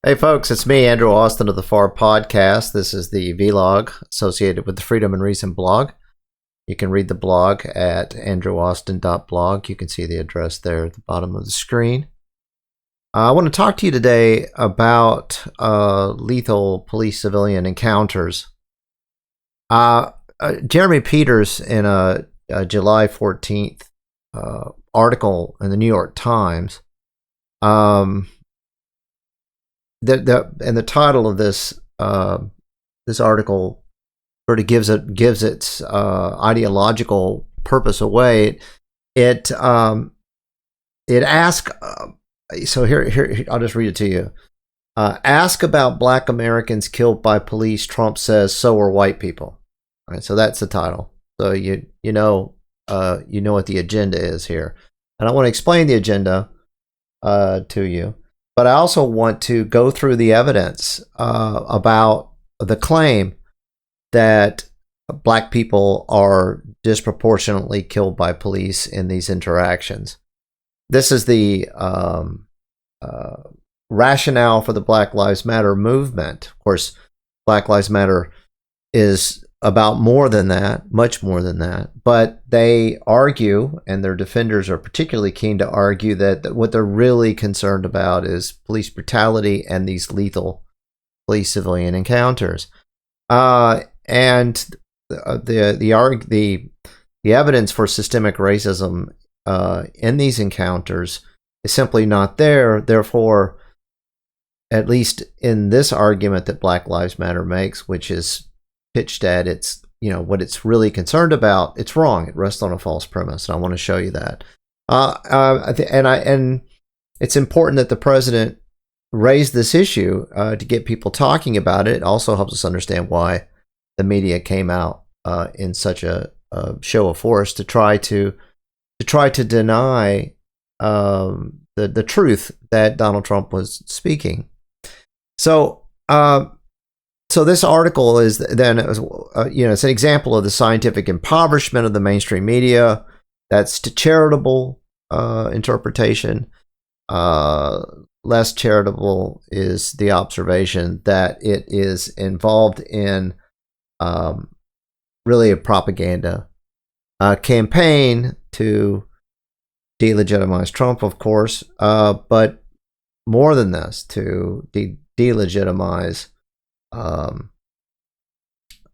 Hey folks, it's me, Andrew Austin of the FAR Podcast. This is the vlog associated with the Freedom and Reason blog. You can read the blog at andrewaustin.blog. You can see the address there at the bottom of the screen. I want to talk to you today about lethal police-civilian encounters. Jeremy Peters, in a July 14th article in the New York Times, the title of this this article sort of gives its ideological purpose away. It asks. So here I'll just read it to you. Ask about Black Americans killed by police. Trump says so are white people. All right, so that's the title. So you know what the agenda is here, and I want to explain the agenda to you. But I also want to go through the evidence about the claim that Black people are disproportionately killed by police in these interactions. This is the rationale for the Black Lives Matter movement. Of course, Black Lives Matter is about more than that, much more than that. But they argue, and their defenders are particularly keen to argue, that what they're really concerned about is police brutality and these lethal police-civilian encounters. And the evidence for systemic racism in these encounters is simply not there. Therefore, at least in this argument that Black Lives Matter makes, which is pitched at what it's really concerned about, it's wrong. It rests on a false premise, and I want to show you that. And it's important that the president raise this issue to get people talking about it. It also helps us understand why the media came out in such a show of force to try to deny the truth that Donald Trump was speaking. So this article is then, it's an example of the scientific impoverishment of the mainstream media. That's the charitable interpretation. Less charitable is the observation that it is involved in really a propaganda campaign to delegitimize Trump, of course, but more than this, to delegitimize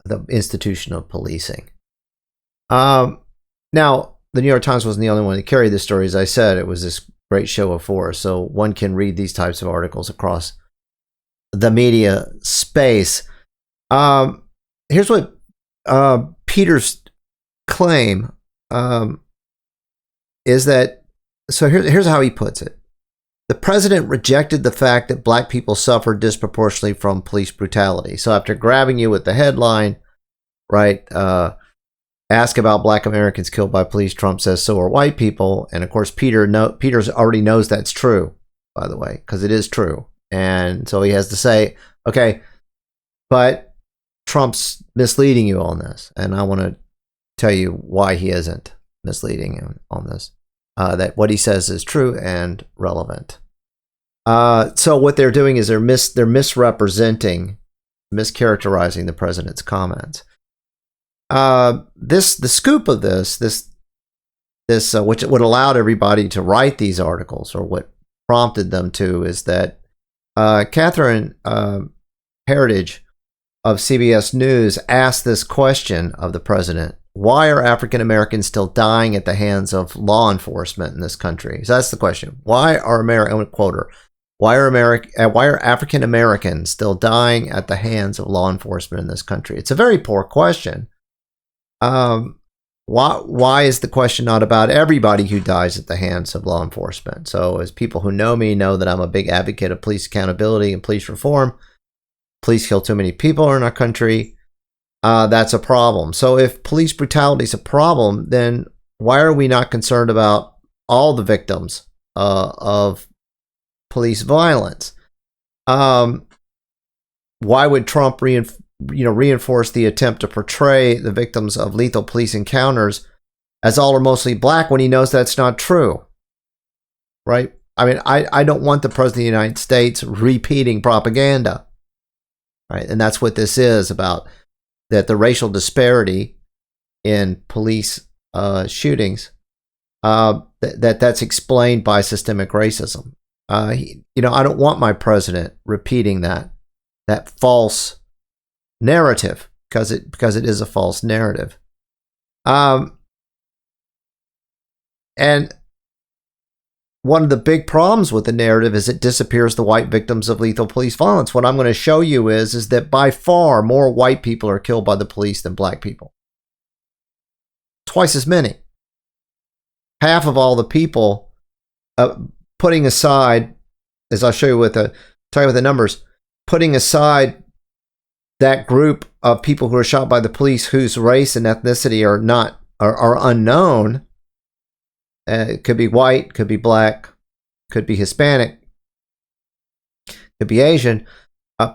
the institution of policing. Now, the New York Times wasn't the only one to carry this story. As I said, it was this great show of force. So one can read these types of articles across the media space. Here's what Peter's claim is that. So here's how he puts it. The president rejected the fact that Black people suffered disproportionately from police brutality. So after grabbing you with the headline, right, ask about Black Americans killed by police, Trump says so are white people. And of course, Peters already knows that's true, by the way, because it is true. And so he has to say, okay, but Trump's misleading you on this. And I want to tell you why he isn't misleading you on this. That what he says is true and relevant. So what they're doing is they're mischaracterizing the president's comments. The scoop of this which what allowed everybody to write these articles, or what prompted them to, is that Catherine Heritage of CBS News asked this question of the president: why are African Americans still dying at the hands of law enforcement in this country? So that's the question. Why are African Americans still dying at the hands of law enforcement in this country? It's a very poor question. Why is the question not about everybody who dies at the hands of law enforcement? So, as people who know me know that I'm a big advocate of police accountability and police reform. Police kill too many people in our country. That's a problem. So if police brutality is a problem, then why are we not concerned about all the victims of police violence? Why would Trump reinforce the attempt to portray the victims of lethal police encounters as all or mostly Black when he knows that's not true? Right? I mean, I don't want the President of the United States repeating propaganda, right? And that's what this is about, that the racial disparity in police shootings, that's explained by systemic racism. I don't want my president repeating that false narrative, because it is a false narrative. And one of the big problems with the narrative is it disappears the white victims of lethal police violence. What I'm going to show you is that by far more white people are killed by the police than black people. Twice as many. Half of all the people, putting aside, as I'll show you with the numbers, putting aside that group of people who are shot by the police whose race and ethnicity are unknown. It could be white, could be black, could be Hispanic, could be Asian.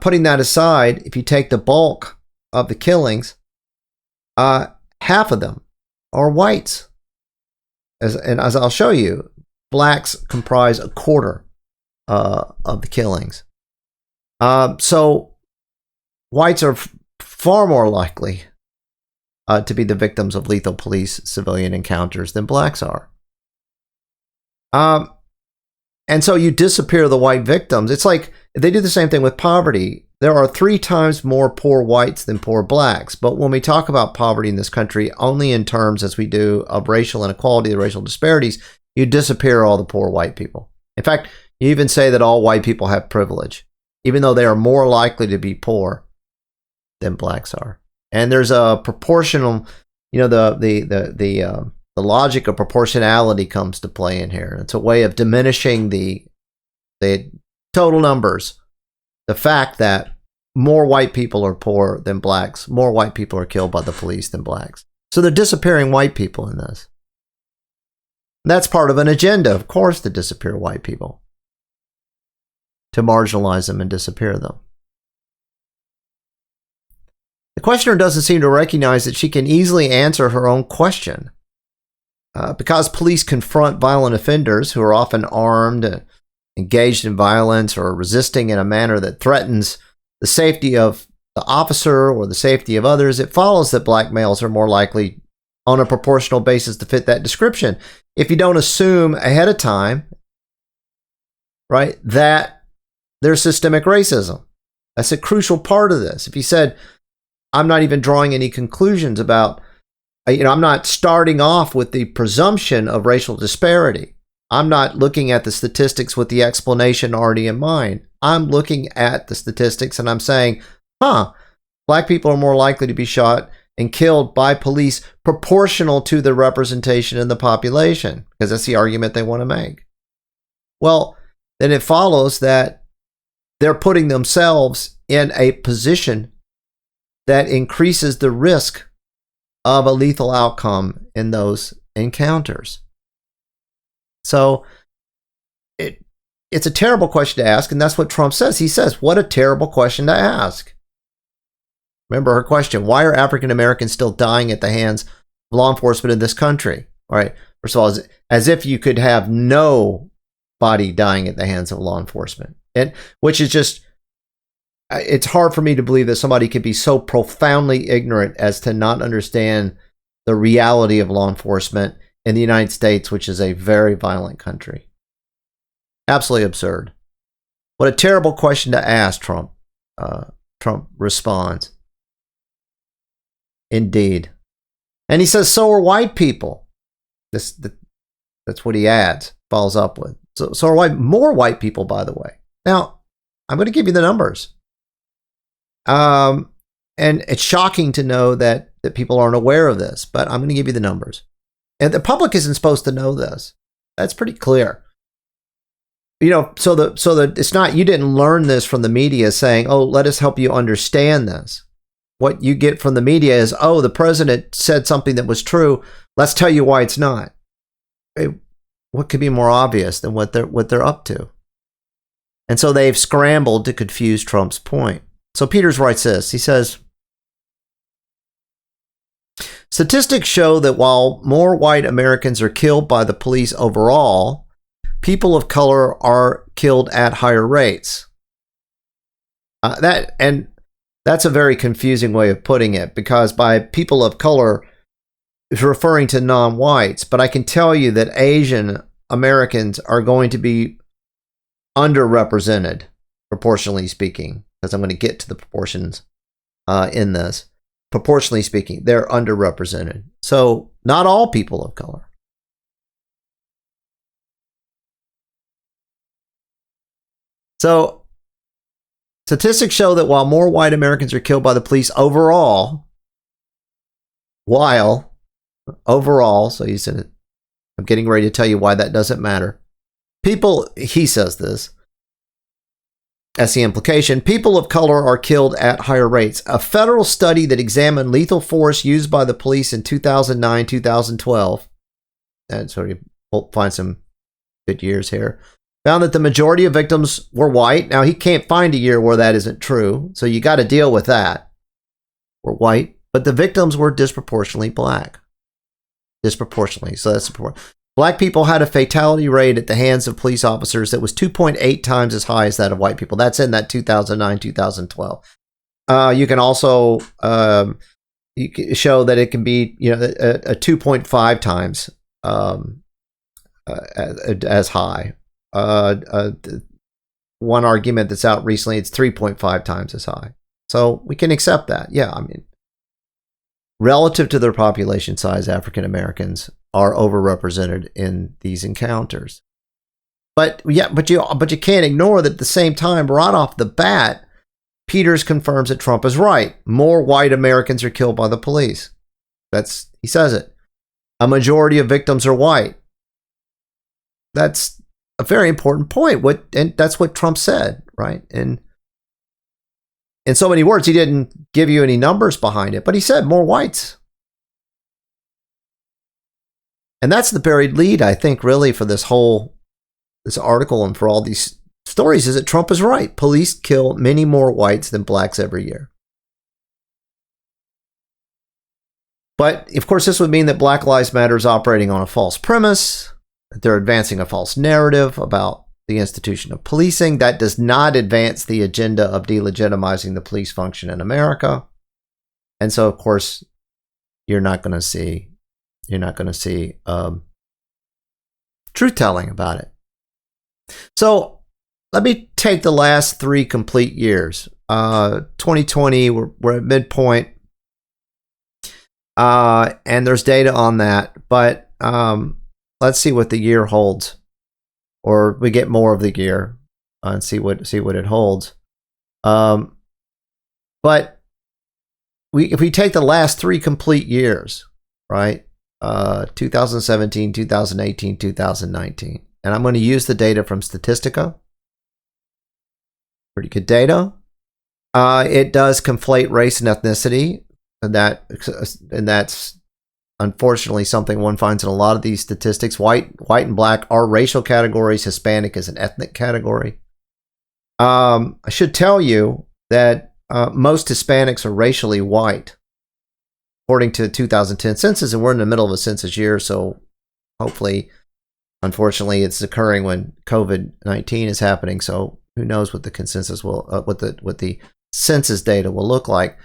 Putting that aside, if you take the bulk of the killings, half of them are whites. As I'll show you, blacks comprise a quarter of the killings. So whites are far more likely to be the victims of lethal police civilian encounters than blacks are. And so you disappear the white victims. It's like they do the same thing with poverty. There are 3 times more poor whites than poor blacks. But when we talk about poverty in this country, only in terms, as we do, of racial inequality, the racial disparities, you disappear all the poor white people. In fact, you even say that all white people have privilege, even though they are more likely to be poor than blacks are. And there's a proportional, the logic of proportionality comes to play in here. It's a way of diminishing the total numbers. The fact that more white people are poor than blacks, more white people are killed by the police than blacks. So they're disappearing white people in this. That's part of an agenda, of course, to disappear white people, to marginalize them and disappear them. The questioner doesn't seem to recognize that she can easily answer her own question. Because police confront violent offenders who are often armed, engaged in violence, or resisting in a manner that threatens the safety of the officer or the safety of others, it follows that black males are more likely on a proportional basis to fit that description. If you don't assume ahead of time, right, that there's systemic racism. That's a crucial part of this. If you said, I'm not even drawing any conclusions about, I'm not starting off with the presumption of racial disparity. I'm not looking at the statistics with the explanation already in mind. I'm looking at the statistics and I'm saying, black people are more likely to be shot and killed by police proportional to the representation in the population, because that's the argument they want to make. Well, then it follows that they're putting themselves in a position that increases the risk of a lethal outcome in those encounters. So it's a terrible question to ask, and that's what Trump says. He says, what a terrible question to ask. Remember her question, why are African Americans still dying at the hands of law enforcement in this country? All right, first of all, as if you could have nobody dying at the hands of law enforcement, and which is just, it's hard for me to believe that somebody could be so profoundly ignorant as to not understand the reality of law enforcement in the United States, which is a very violent country. Absolutely absurd. What a terrible question to ask, Trump. Trump responds. Indeed. And he says, so are white people. That's what he adds, follows up with. So are more white people, by the way. Now, I'm going to give you the numbers. And it's shocking to know that people aren't aware of this, but I'm going to give you the numbers. And the public isn't supposed to know this. That's pretty clear. So it's not, you didn't learn this from the media saying, oh, let us help you understand this. What you get from the media is, oh, the president said something that was true. Let's tell you why it's not. What could be more obvious than what they're up to? And so they've scrambled to confuse Trump's point. So Peters writes this. He says, statistics show that while more white Americans are killed by the police overall, people of color are killed at higher rates. That's a very confusing way of putting it, because by people of color is referring to non-whites. But I can tell you that Asian Americans are going to be underrepresented, proportionally speaking, because I'm going to get to the proportions in this. Proportionally speaking, they're underrepresented. So not all people of color. So statistics show that while more white Americans are killed by the police overall, so you said, I'm getting ready to tell you why that doesn't matter. He says this, that's the implication, people of color are killed at higher rates. A federal study that examined lethal force used by the police in 2009, 2012, and so we'll find some good years here, found that the majority of victims were white. Now, he can't find a year where that isn't true, so you got to deal with that. Were white, but the victims were disproportionately black. Disproportionately, so that's important. Black people had a fatality rate at the hands of police officers that was 2.8 times as high as that of white people. That's in that 2009-2012. You can also you can show that it can be, a 2.5 times as high. One argument that's out recently, it's 3.5 times as high. So we can accept that. Yeah, I mean, relative to their population size, African Americans are overrepresented in these encounters. But you can't ignore that at the same time, right off the bat, Peters confirms that Trump is right. More white Americans are killed by the police. He says it. A majority of victims are white. That's a very important point. And that's what Trump said, right? And in so many words, he didn't give you any numbers behind it, but he said more whites. And that's the buried lead, I think, really, for this article and for all these stories, is that Trump is right. Police kill many more whites than blacks every year. But, of course, this would mean that Black Lives Matter is operating on a false premise, that they're advancing a false narrative about the institution of policing. That does not advance the agenda of delegitimizing the police function in America. And so, of course, you're not going to see truth-telling about it. So let me take the last 3 complete years. 2020, we're at midpoint, and there's data on that. But let's see what the year holds, or we get more of the year and see what it holds. But if we take the last 3 complete years, right? 2017, 2018, 2019. And I'm going to use the data from Statistica. Pretty good data. It does conflate race and ethnicity, and that's unfortunately something one finds in a lot of these statistics. White and black are racial categories. Hispanic is an ethnic category. I should tell you that most Hispanics are racially white, according to the 2010 census, and we're in the middle of a census year, so hopefully, unfortunately, it's occurring when COVID-19 is happening. So who knows what the consensus will, what the census data will look like.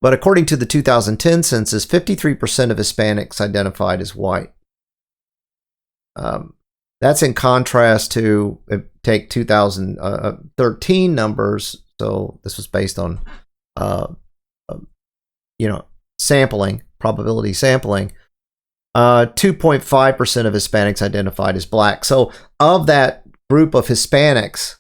But according to the 2010 census, 53% of Hispanics identified as white. That's in contrast to, take 2013 numbers. So this was based on, sampling, probability sampling. 2.5% of Hispanics identified as black. So of that group of Hispanics,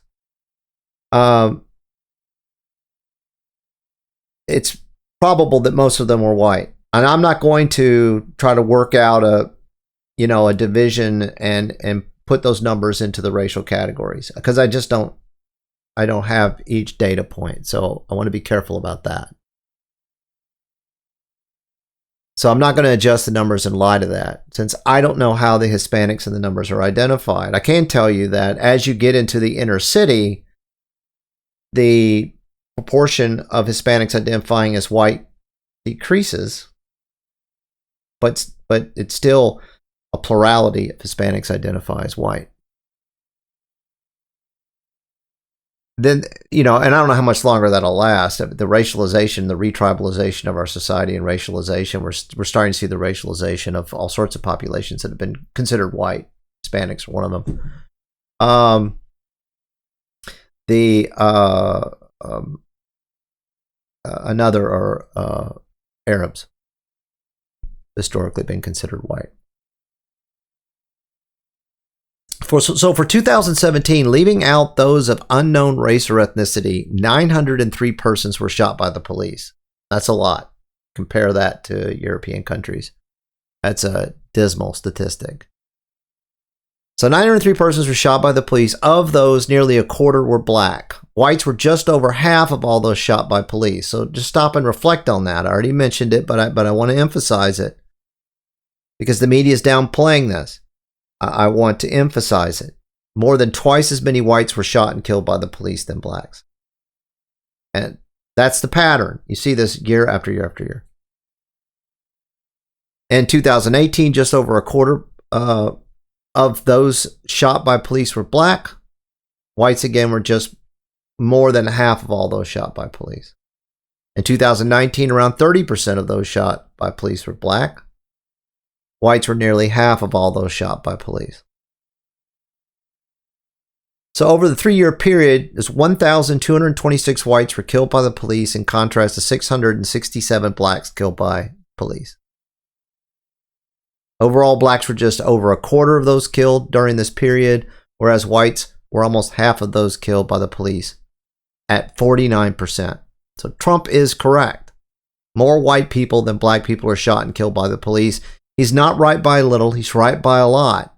it's probable that most of them were white. And I'm not going to try to work out a division and put those numbers into the racial categories, because I don't have each data point. So I want to be careful about that. So I'm not going to adjust the numbers in light of that, since I don't know how the Hispanics in the numbers are identified. I can tell you that as you get into the inner city, the proportion of Hispanics identifying as white decreases, but it's still a plurality of Hispanics identify as white. then, you know, and I don't know how much longer that'll last. The racialization, the retribalization of our society and racialization, we're starting to see the racialization of all sorts of populations that have been considered white. Hispanics are one of them. Another are Arabs, historically been considered white. So for 2017, leaving out those of unknown race or ethnicity, 903 persons were shot by the police. That's a lot. Compare that to European countries. That's a dismal statistic. So 903 persons were shot by the police. Of those, nearly a quarter were black. Whites were just over half of all those shot by police. So just stop and reflect on that. I already mentioned it, but I want to emphasize it because the media is downplaying this. I want to emphasize it. More than twice as many whites were shot and killed by the police than blacks. And that's the pattern. You see this year after year after year. In 2018, just over a quarter of those shot by police were black. Whites, again, were just more than half of all those shot by police. In 2019, around 30% of those shot by police were black. Whites were nearly half of all those shot by police. So over the 3-year period, there's 1,226 whites were killed by the police in contrast to 667 blacks killed by police. Overall, blacks were just over a quarter of those killed during this period, whereas whites were almost half of those killed by the police at 49%. So Trump is correct. More white people than black people are shot and killed by the police. He's not right by a little, he's right by a lot.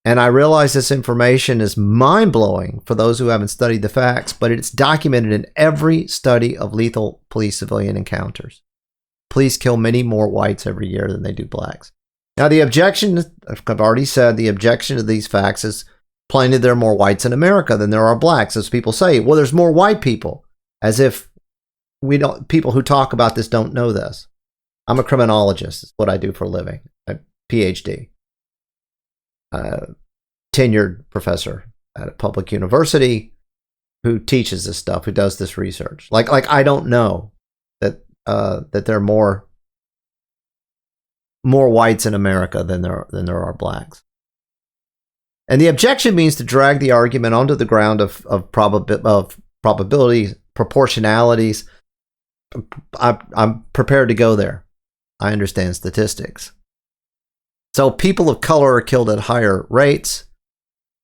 And I realize this information is mind-blowing for those who haven't studied the facts, but it's documented in every study of lethal police-civilian encounters. Police kill many more whites every year than they do blacks. Now, the objection, I've already said, the objection to these facts is plainly there are more whites in America than there are blacks. As people say, well, there's more white people, as if people who talk about this don't know this. I'm a criminologist. It's what I do for a living. A PhD. Tenured professor at a public university who teaches this stuff, who does this research. Like I don't know that there are more whites in America than there are blacks. And the objection means to drag the argument onto the ground of probability, proportionalities. I'm prepared to go there. I understand statistics. So people of color are killed at higher rates.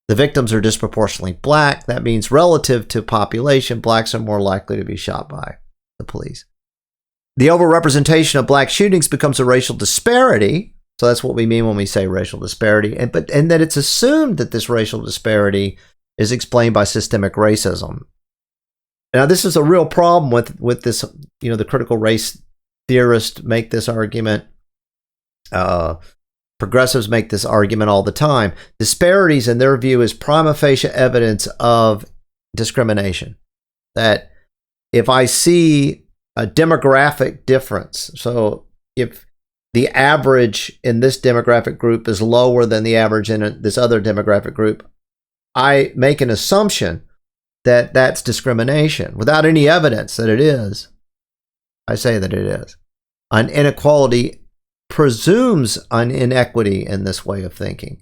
The victims are disproportionately black. That means relative to population, blacks are more likely to be shot by the police. The overrepresentation of black shootings becomes a racial disparity. So that's what we mean when we say racial disparity. And that it's assumed that this racial disparity is explained by systemic racism. Now, this is a real problem with this, you know, the critical race theorists make this argument. Progressives make this argument all the time. Disparities, in their view, is prima facie evidence of discrimination. That if I see a demographic difference, so if the average in this demographic group is lower than the average in this other demographic group, I make an assumption that that's discrimination without any evidence that it is. I say that it is. An inequality presumes an inequity in this way of thinking.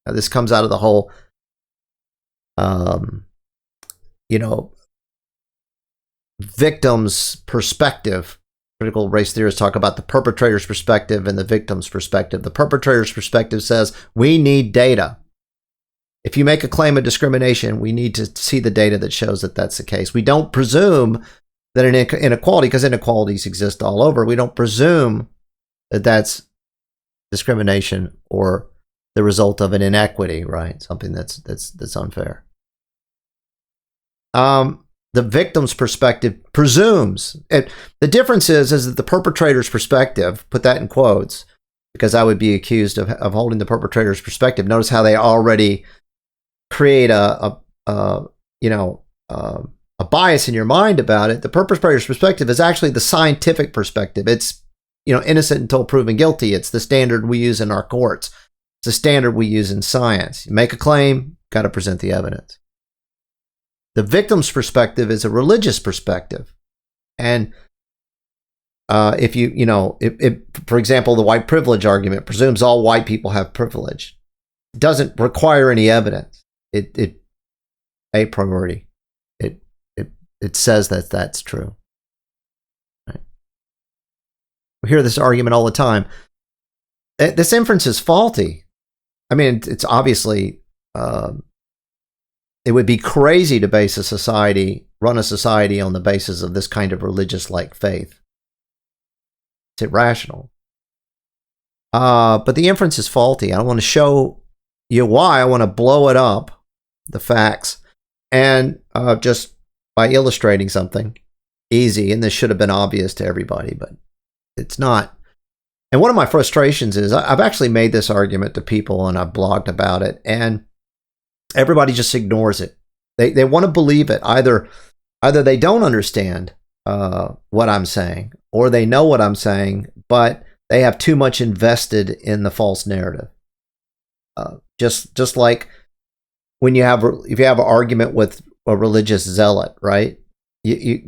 Now, this comes out of the whole, victim's perspective. Critical race theorists talk about the perpetrator's perspective and the victim's perspective. The perpetrator's perspective says we need data. If you make a claim of discrimination, we need to see the data that shows that that's the case. We don't presume that an inequality, because inequalities exist all over, we don't presume that that's discrimination or the result of an inequity, right? Something that's unfair. The victim's perspective presumes. The difference is that the perpetrator's perspective, put that in quotes, because I would be accused of holding the perpetrator's perspective. Notice how they already create a bias in your mind about it. The perpetrator's perspective is actually the scientific perspective. It's, innocent until proven guilty. It's the standard we use in our courts. It's the standard we use in science. You make a claim, got to present the evidence. The victim's perspective is a religious perspective. And if for example, the white privilege argument presumes all white people have privilege. It doesn't require any evidence. It a priori. It says that that's true. Right? We hear this argument all the time. This inference is faulty. I mean, it's obviously, it would be crazy to run a society on the basis of this kind of religious-like faith. It's irrational. But the inference is faulty. I want to show you why. I want to blow it up, the facts, and just by illustrating something easy. And this should have been obvious to everybody, but it's not. And one of my frustrations is I've actually made this argument to people and I've blogged about it, and everybody just ignores it. They want to believe it. Either they don't understand what I'm saying, or they know what I'm saying, but they have too much invested in the false narrative. Just like when if you have an argument with a religious zealot, right? You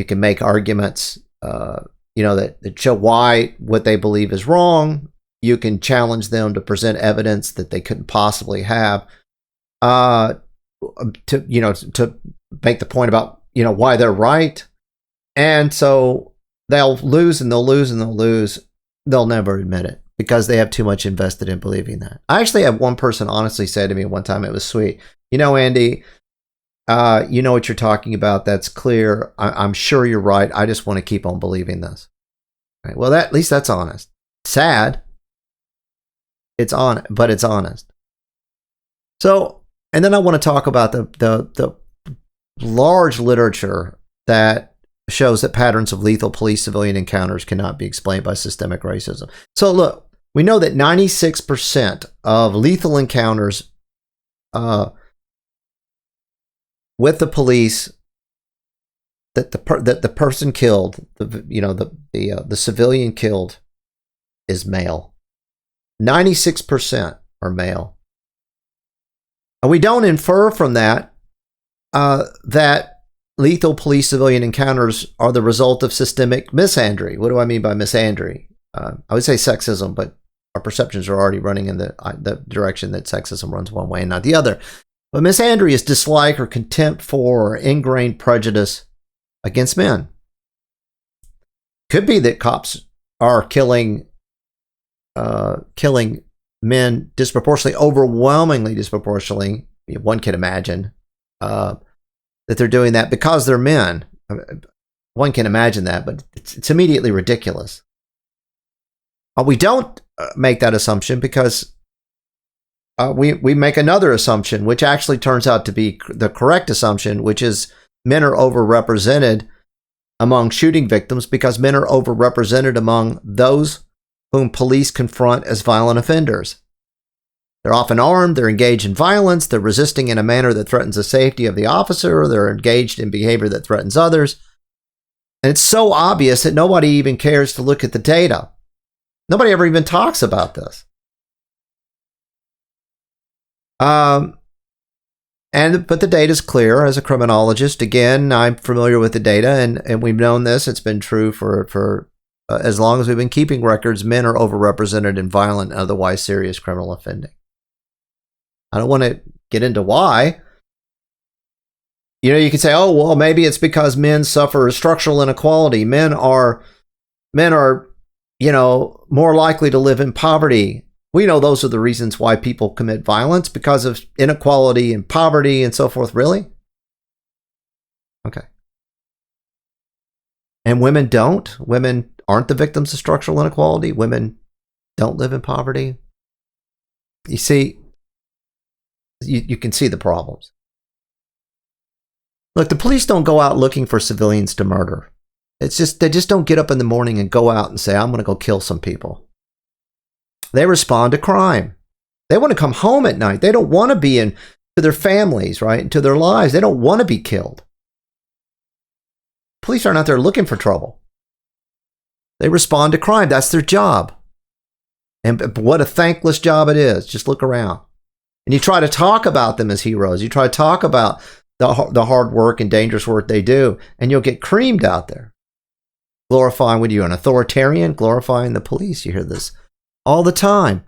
can make arguments, that show why what they believe is wrong. You can challenge them to present evidence that they couldn't possibly have, to make the point about, why they're right. And so they'll lose and they'll lose and they'll lose. They'll never admit it because they have too much invested in believing that. I actually had one person honestly say to me one time, it was sweet. Andy, you know what you're talking about. That's clear. I'm sure you're right. I just want to keep on believing this. Right? Well, at least that's honest. Sad. It's on, but it's honest. So, and then I want to talk about the large literature that shows that patterns of lethal police-civilian encounters cannot be explained by systemic racism. So look, we know that 96% of lethal encounters with the police that the person killed, the civilian killed, is male. 96% are male. And we don't infer from that that lethal police civilian encounters are the result of systemic misandry. What do I mean by misandry? I would say sexism, but our perceptions are already running in the direction that sexism runs one way and not the other. But misandry is dislike or contempt for or ingrained prejudice against men. Could be that cops are killing men disproportionately, overwhelmingly disproportionately. One can imagine that they're doing that because they're men. One can imagine that, but it's immediately ridiculous. We don't make that assumption because we make another assumption, which actually turns out to be the correct assumption, which is men are overrepresented among shooting victims because men are overrepresented among those whom police confront as violent offenders. They're often armed, they're engaged in violence, they're resisting in a manner that threatens the safety of the officer, they're engaged in behavior that threatens others. And it's so obvious that nobody even cares to look at the data. Nobody ever even talks about this. But the data is clear. As a criminologist, again, I'm familiar with the data, and we've known this. It's been true for as long as we've been keeping records. Men are overrepresented in violent and otherwise serious criminal offending. I don't want to get into why. You can say, oh, well, maybe it's because men suffer structural inequality. Men are, more likely to live in poverty. We know those are the reasons why people commit violence, because of inequality and poverty and so forth. Really? Okay. And women don't? Women aren't the victims of structural inequality? Women don't live in poverty? You see, you can see the problems. Look, the police don't go out looking for civilians to murder. It's just, they just don't get up in the morning and go out and say, I'm going to go kill some people. They respond to crime. They want to come home at night. They don't want to be to their families, right? And to their lives. They don't want to be killed. Police aren't out there looking for trouble. They respond to crime. That's their job. And what a thankless job it is. Just look around. And you try to talk about them as heroes. You try to talk about the hard work and dangerous work they do, and you'll get creamed out there. Glorifying, when you're an authoritarian, glorifying the police. You hear this all the time.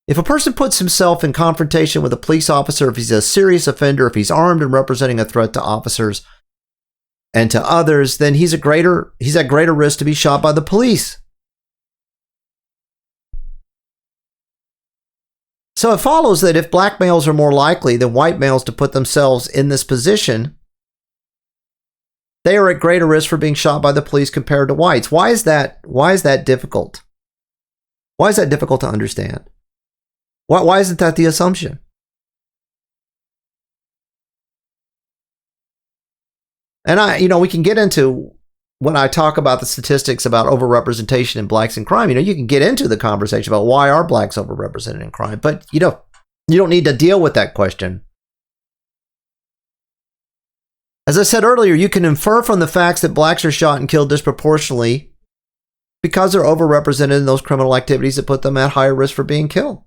If a person puts himself in confrontation with a police officer, if he's a serious offender, if he's armed and representing a threat to officers and to others, then he's at greater risk to be shot by the police. So it follows that if black males are more likely than white males to put themselves in this position, they are at greater risk for being shot by the police compared to whites. Why is that difficult? Why is that difficult to understand? Why isn't that the assumption? And we can get into, when I talk about the statistics about overrepresentation in blacks in crime, you can get into the conversation about why are blacks overrepresented in crime, but you don't need to deal with that question. As I said earlier, you can infer from the facts that blacks are shot and killed disproportionately because they're overrepresented in those criminal activities that put them at higher risk for being killed.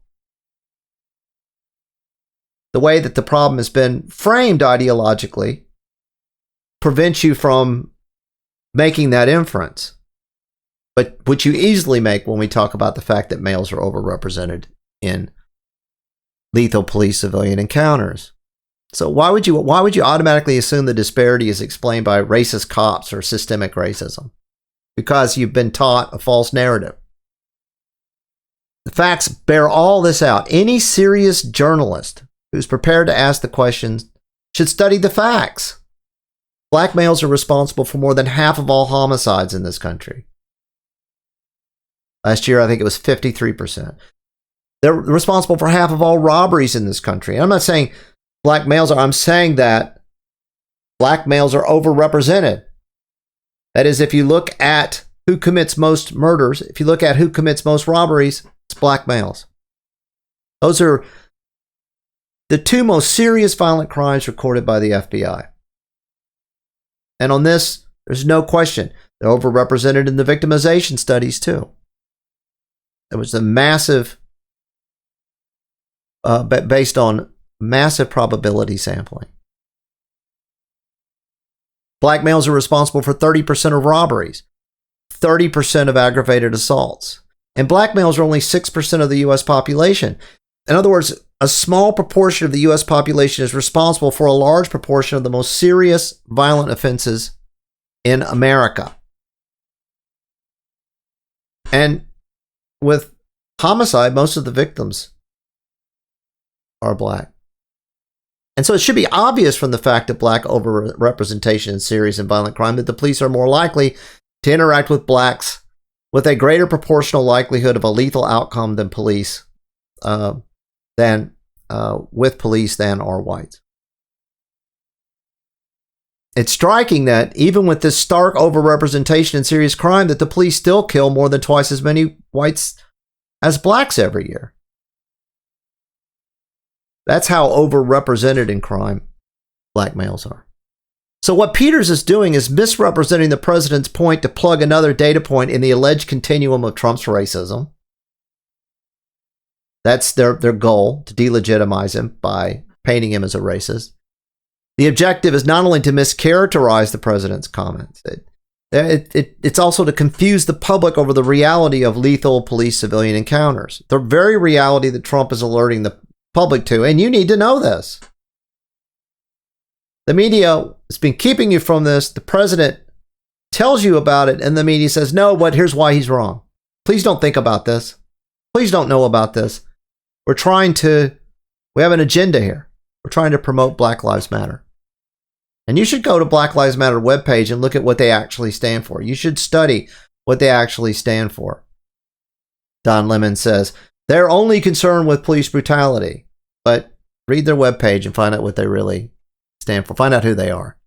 The way that the problem has been framed ideologically prevents you from making that inference, but which you easily make when we talk about the fact that males are overrepresented in lethal police civilian encounters. So why would you automatically assume the disparity is explained by racist cops or systemic racism? Because you've been taught a false narrative. The facts bear all this out. Any serious journalist who's prepared to ask the questions should study the facts. Black males are responsible for more than half of all homicides in this country. Last year, I think it was 53%. They're responsible for half of all robberies in this country. I'm not saying black males are, I'm saying that black males are overrepresented. That is, if you look at who commits most murders, if you look at who commits most robberies, it's black males. Those are the two most serious violent crimes recorded by the FBI. And on this, there's no question. They're overrepresented in the victimization studies, too. There was a massive, based on massive probability sampling. Black males are responsible for 30% of robberies, 30% of aggravated assaults. And black males are only 6% of the U.S. population. In other words, a small proportion of the U.S. population is responsible for a large proportion of the most serious violent offenses in America. And with homicide, most of the victims are black. And so it should be obvious from the fact of black overrepresentation in serious and violent crime that the police are more likely to interact with blacks with a greater proportional likelihood of a lethal outcome than with police than are whites. It's striking that even with this stark overrepresentation in serious crime, that the police still kill more than twice as many whites as blacks every year. That's how overrepresented in crime black males are. So what Peters is doing is misrepresenting the president's point to plug another data point in the alleged continuum of Trump's racism. That's their goal, to delegitimize him by painting him as a racist. The objective is not only to mischaracterize the president's comments, it's also to confuse the public over the reality of lethal police-civilian encounters. The very reality that Trump is alerting the public to, and you need to know this. The media has been keeping you from this. The president tells you about it, and the media says, no, but here's why he's wrong. Please don't think about this. Please don't know about this. We have an agenda here. We're trying to promote Black Lives Matter. And you should go to Black Lives Matter webpage and look at what they actually stand for. You should study what they actually stand for. Don Lemon says, they're only concerned with police brutality. But read their webpage and find out what they really stand for. Find out who they are.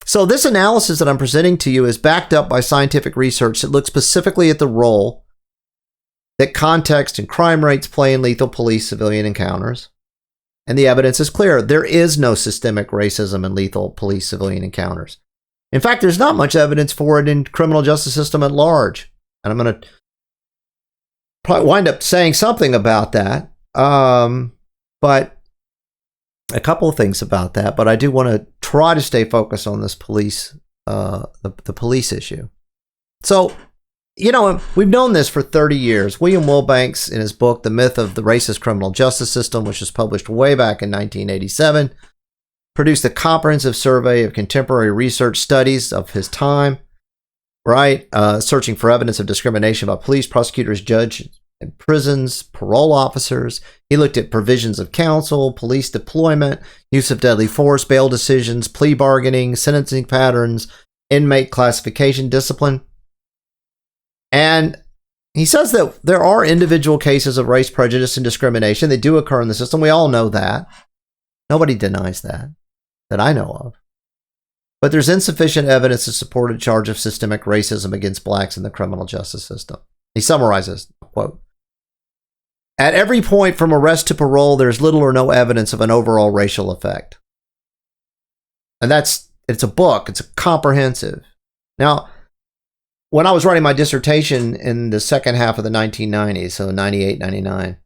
So this analysis that I'm presenting to you is backed up by scientific research that looks specifically at the role that context and crime rates play in lethal police-civilian encounters. And the evidence is clear. There is no systemic racism in lethal police-civilian encounters. In fact, there's not much evidence for it in criminal justice system at large. And I'm going to probably wind up saying something about that. But a couple of things about that, but I do want to try to stay focused on this police, the police issue. So, we've known this for 30 years. William Wilbanks, in his book, The Myth of the Racist Criminal Justice System, which was published way back in 1987, produced a comprehensive survey of contemporary research studies of his time, right? Searching for evidence of discrimination by police, prosecutors, judges, and prisons, parole officers. He looked at provisions of counsel, police deployment, use of deadly force, bail decisions, plea bargaining, sentencing patterns, inmate classification, discipline. And he says that there are individual cases of race prejudice and discrimination. They do occur in the system. We all know that. Nobody denies that I know of. But there's insufficient evidence to support a charge of systemic racism against blacks in the criminal justice system. He summarizes, quote, "At every point from arrest to parole, there's little or no evidence of an overall racial effect." And it's a book. It's comprehensive. Now, when I was writing my dissertation in the second half of the 1990s, so 98, 99,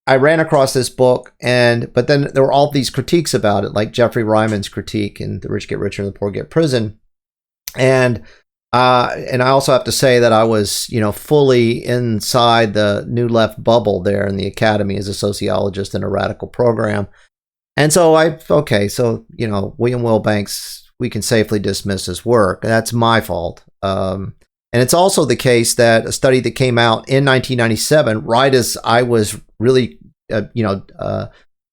I ran across this book, but then there were all these critiques about it, like Jeffrey Ryman's critique in The Rich Get Richer and the Poor Get Prison. And I also have to say that I was, fully inside the New Left bubble there in the academy as a sociologist in a radical program. And so William Wilbanks, we can safely dismiss his work. That's my fault. And it's also the case that a study that came out in 1997, right as I was really,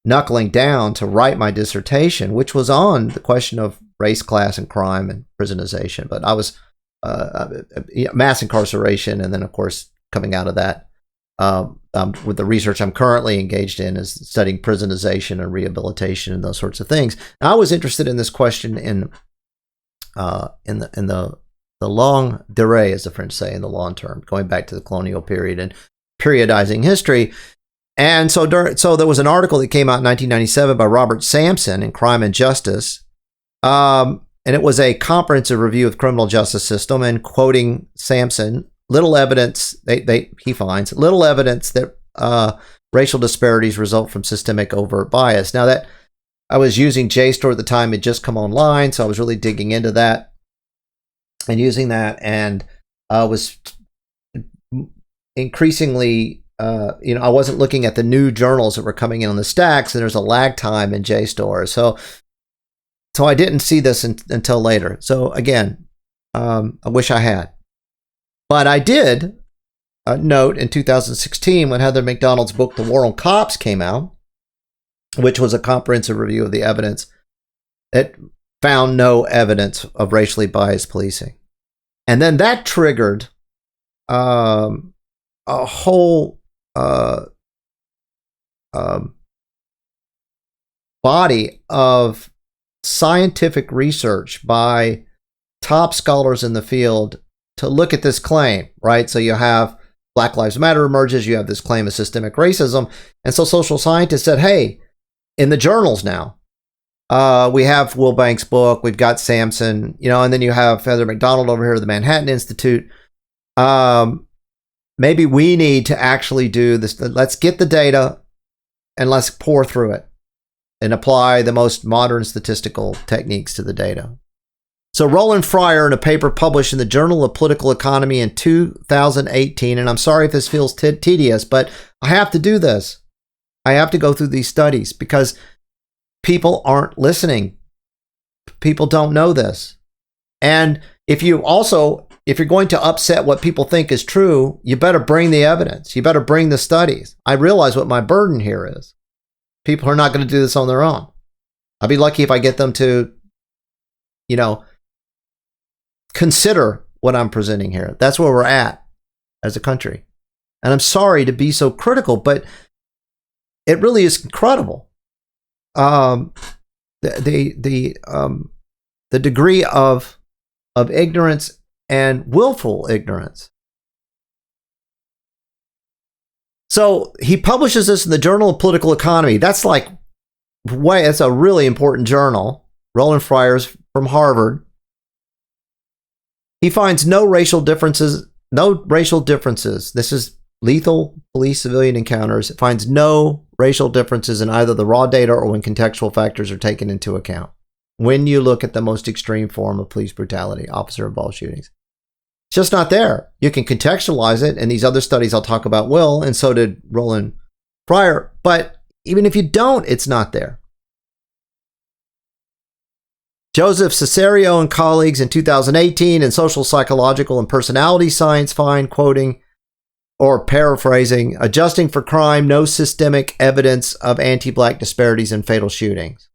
knuckling down to write my dissertation, which was on the question of race, class, and crime and prisonization. But I was mass incarceration, and then, of course, coming out of that with the research I'm currently engaged in is studying prisonization and rehabilitation and those sorts of things. Now, I was interested in this question in the longue durée, as the French say, in the long term, going back to the colonial period and periodizing history. And so there was an article that came out in 1997 by Robert Sampson in Crime and Justice. And it was a comprehensive review of the criminal justice system, and quoting Sampson, little evidence, he finds little evidence that racial disparities result from systemic overt bias. Now, that I was using JSTOR at the time, it just come online, so I was really digging into that and using that, and was increasingly, I wasn't looking at the new journals that were coming in on the stacks, and there's a lag time in JSTOR. So I didn't see this until later. So again, I wish I had. But I did note in 2016 when Heather McDonald's book, The War on Cops, came out, which was a comprehensive review of the evidence, it found no evidence of racially biased policing. And then that triggered a whole body of scientific research by top scholars in the field to look at this claim, right? So you have Black Lives Matter emerges, you have this claim of systemic racism. And so social scientists said, hey, in the journals now, we have Wilbanks' book, we've got Sampson, and then you have Heather McDonald over here at the Manhattan Institute. Maybe we need to actually do this. Let's get the data and let's pour through it and apply the most modern statistical techniques to the data. So Roland Fryer, in a paper published in the Journal of Political Economy in 2018, and I'm sorry if this feels tedious, but I have to do this. I have to go through these studies because people aren't listening. People don't know this. And if you're going to upset what people think is true, you better bring the evidence. You better bring the studies. I realize what my burden here is. People are not going to do this on their own. I'll be lucky if I get them to, consider what I'm presenting here. That's where we're at as a country. And I'm sorry to be so critical, but it really is incredible. The degree of ignorance and willful ignorance. So he publishes this in the Journal of Political Economy. That's it's a really important journal. Roland Fryer's from Harvard. He finds no racial differences. This is lethal police civilian encounters. It finds no racial differences in either the raw data or when contextual factors are taken into account. When you look at the most extreme form of police brutality, officer-involved shootings. It's just not there. You can contextualize it, and these other studies I'll talk about will, and so did Roland Fryer. But even if you don't, it's not there. Joseph Cesario and colleagues in 2018 in Social, Psychological, and Personality Science find, quoting or paraphrasing, adjusting for crime, no systemic evidence of anti-black disparities in fatal shootings.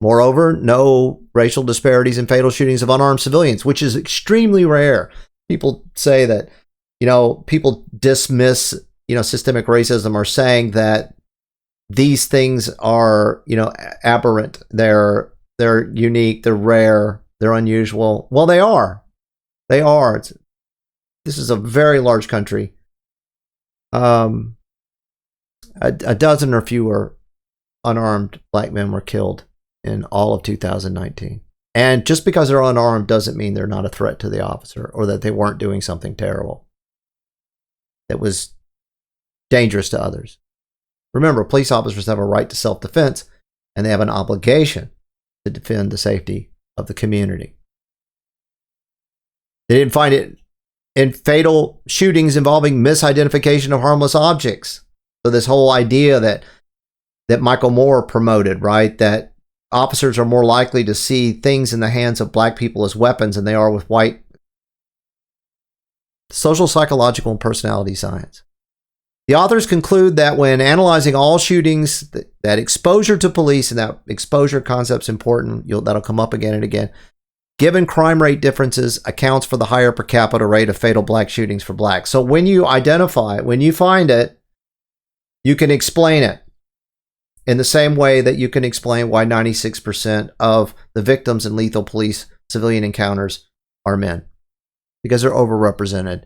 Moreover, no racial disparities in fatal shootings of unarmed civilians, which is extremely rare. People say that, people dismiss, systemic racism, or saying that these things are, aberrant. They're unique, they're rare, they're unusual. Well, they are. They are. This is a very large country. A dozen or fewer unarmed black men were killed in all of 2019. And just because they're unarmed doesn't mean they're not a threat to the officer or that they weren't doing something terrible that was dangerous to others. Remember, police officers have a right to self-defense, and they have an obligation to defend the safety of the community. They didn't find it in fatal shootings involving misidentification of harmless objects. So this whole idea that Michael Moore promoted, right, that officers are more likely to see things in the hands of black people as weapons than they are with white. Social, Psychological, and Personality Science. The authors conclude that when analyzing all shootings, that exposure to police, and that exposure concept's important, that'll come up again and again, given crime rate differences, accounts for the higher per capita rate of fatal black shootings for blacks. So when you identify it, when you find it, you can explain it in the same way that you can explain why 96% of the victims in lethal police civilian encounters are men, because they're overrepresented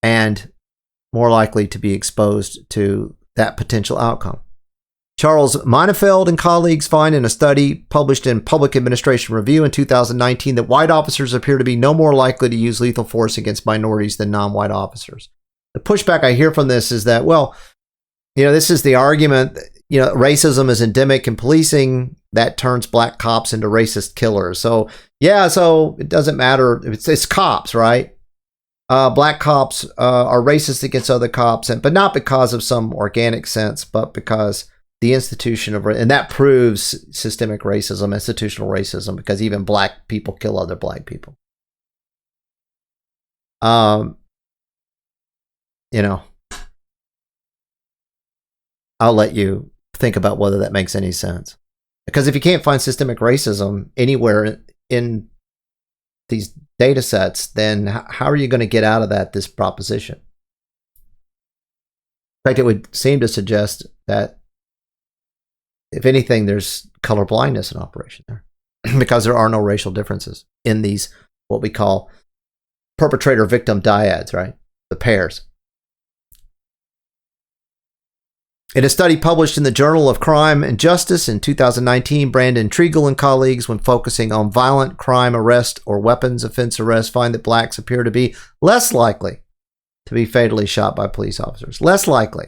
and more likely to be exposed to that potential outcome. Charles Meinefeld and colleagues find in a study published in Public Administration Review in 2019 that white officers appear to be no more likely to use lethal force against minorities than non-white officers. The pushback I hear from this is that, this is the argument, racism is endemic in policing. That turns black cops into racist killers. So it doesn't matter. It's cops, right? Black cops are racist against other cops, but not because of some organic sense, but because the institution of, and that proves systemic racism, institutional racism, because even black people kill other black people. I'll let you think about whether that makes any sense. Because if you can't find systemic racism anywhere in these data sets, then how are you going to get out of this proposition? In fact, it would seem to suggest that, if anything, there's color blindness in operation there because there are no racial differences in these, what we call perpetrator-victim dyads, right? The pairs. In a study published in the Journal of Crime and Justice in 2019, Brandon Triegel and colleagues, when focusing on violent crime arrest or weapons offense arrest, find that blacks appear to be less likely to be fatally shot by police officers. Less likely.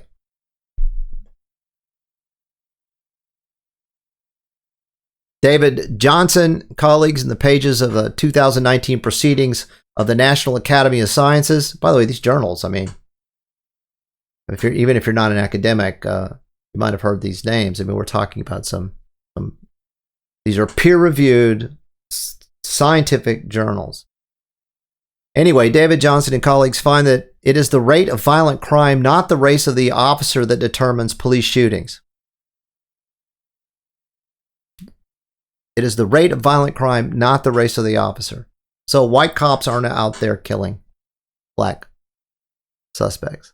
David Johnson, colleagues, in the pages of the 2019 proceedings of the National Academy of Sciences. By the way, these journals, even if you're not an academic, you might have heard these names. We're talking about some these are peer-reviewed scientific journals. Anyway, David Johnson and colleagues find that it is the rate of violent crime, not the race of the officer, that determines police shootings. It is the rate of violent crime, not the race of the officer. So white cops aren't out there killing black suspects.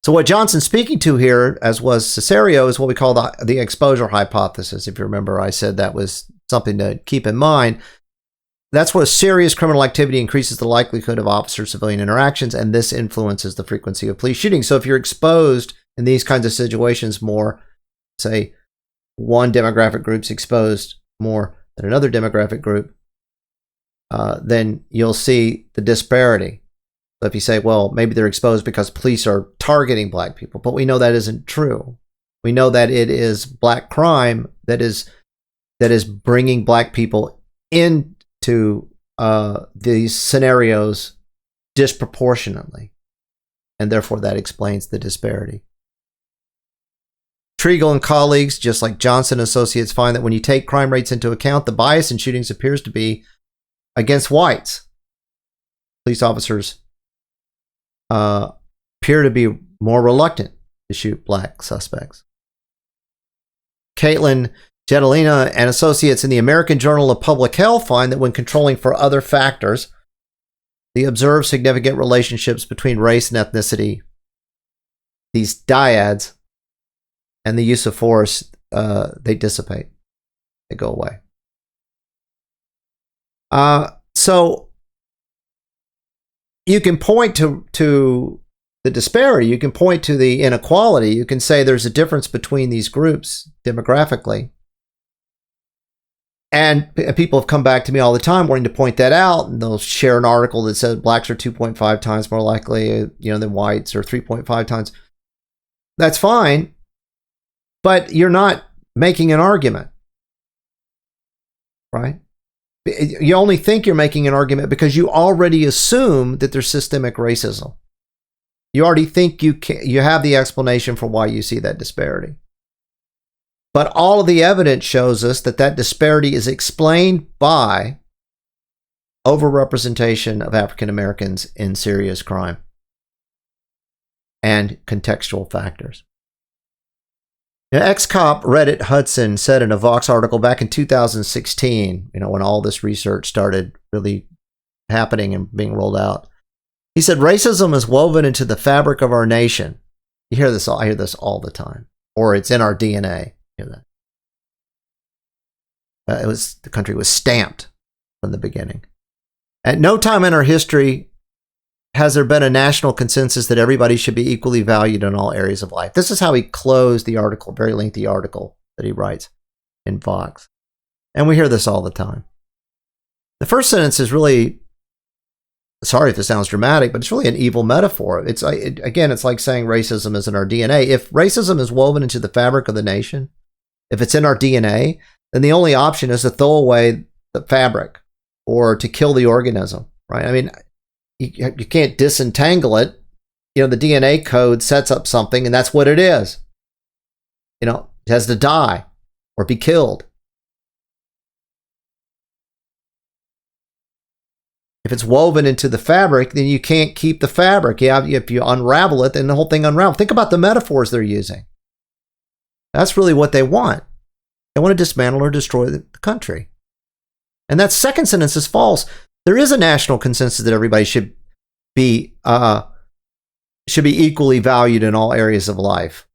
So what Johnson's speaking to here, as was Cesario, is what we call the exposure hypothesis. If you remember, I said that was something to keep in mind. That's where serious criminal activity increases the likelihood of officer-civilian interactions, and this influences the frequency of police shootings. So if you're exposed in these kinds of situations more, say, one demographic group's exposed more than another demographic group, then you'll see the disparity. So if you say, well, maybe they're exposed because police are targeting black people, but we know that isn't true. We know that it is black crime that is bringing black people into these scenarios disproportionately, and therefore that explains the disparity. Triegel and colleagues, just like Johnson Associates, find that when you take crime rates into account, the bias in shootings appears to be against whites. Police officers appear to be more reluctant to shoot black suspects. Caitlin Jetelina and Associates in the American Journal of Public Health find that when controlling for other factors, the observed significant relationships between race and ethnicity, these dyads, and the use of force, they dissipate. They go away. So you can point to the disparity. You can point to the inequality. You can say there's a difference between these groups demographically. And people have come back to me all the time wanting to point that out. And they'll share an article that says blacks are 2.5 times more likely, than whites, or 3.5 times. That's fine. But you're not making an argument, right? You only think you're making an argument because you already assume that there's systemic racism. You already think you have the explanation for why you see that disparity. But all of the evidence shows us that disparity is explained by overrepresentation of African Americans in serious crime and contextual factors. Now, ex-cop Reddit Hudson said in a Vox article back in 2016, when all this research started really happening and being rolled out, he said, racism is woven into the fabric of our nation. You hear this, I hear this all the time. Or it's in our DNA. You hear that. The country was stamped from the beginning. At no time in our history has there been a national consensus that everybody should be equally valued in all areas of life. This is how he closed the article, very lengthy article that he writes in Vox. And we hear this all the time. The first sentence is really, sorry if it sounds dramatic, but it's really an evil metaphor. It's like saying racism is in our DNA. If racism is woven into the fabric of the nation, if it's in our DNA, then the only option is to throw away the fabric or to kill the organism, right? I mean, you can't disentangle it. The DNA code sets up something, and that's what it is. It has to die or be killed. If it's woven into the fabric, then you can't keep the fabric. If you unravel it, then the whole thing unravels. Think about the metaphors they're using. That's really what they want. They want to dismantle or destroy the country. And that second sentence is false. There is a national consensus that everybody should be equally valued in all areas of life.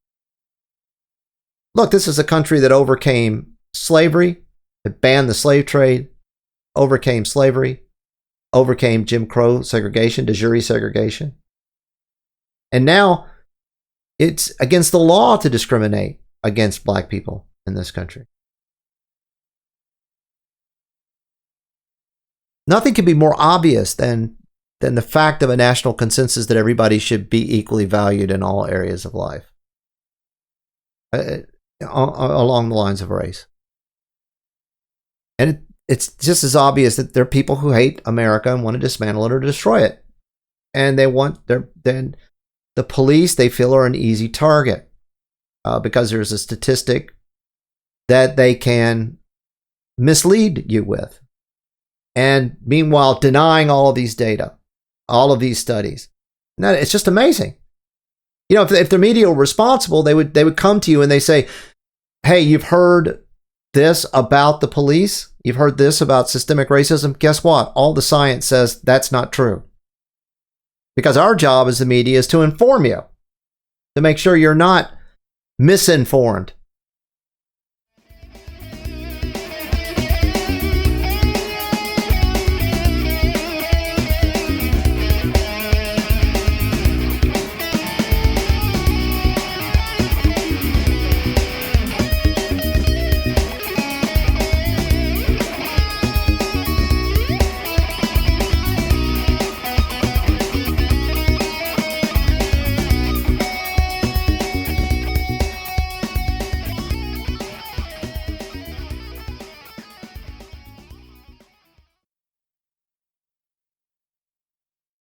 Look, this is a country that overcame slavery, it banned the slave trade, overcame slavery, overcame Jim Crow segregation, de jure segregation. And now it's against the law to discriminate against black people in this country. Nothing can be more obvious than the fact of a national consensus that everybody should be equally valued in all areas of life, along the lines of race. And it's just as obvious that there are people who hate America and want to dismantle it or destroy it. And then the police, they feel, are an easy target because there's a statistic that they can mislead you with. And meanwhile, denying all of these data, all of these studies. Now, it's just amazing. If the media were responsible, they would come to you and they say, hey, you've heard this about the police. You've heard this about systemic racism. Guess what? All the science says that's not true. Because our job as the media is to inform you, to make sure you're not misinformed.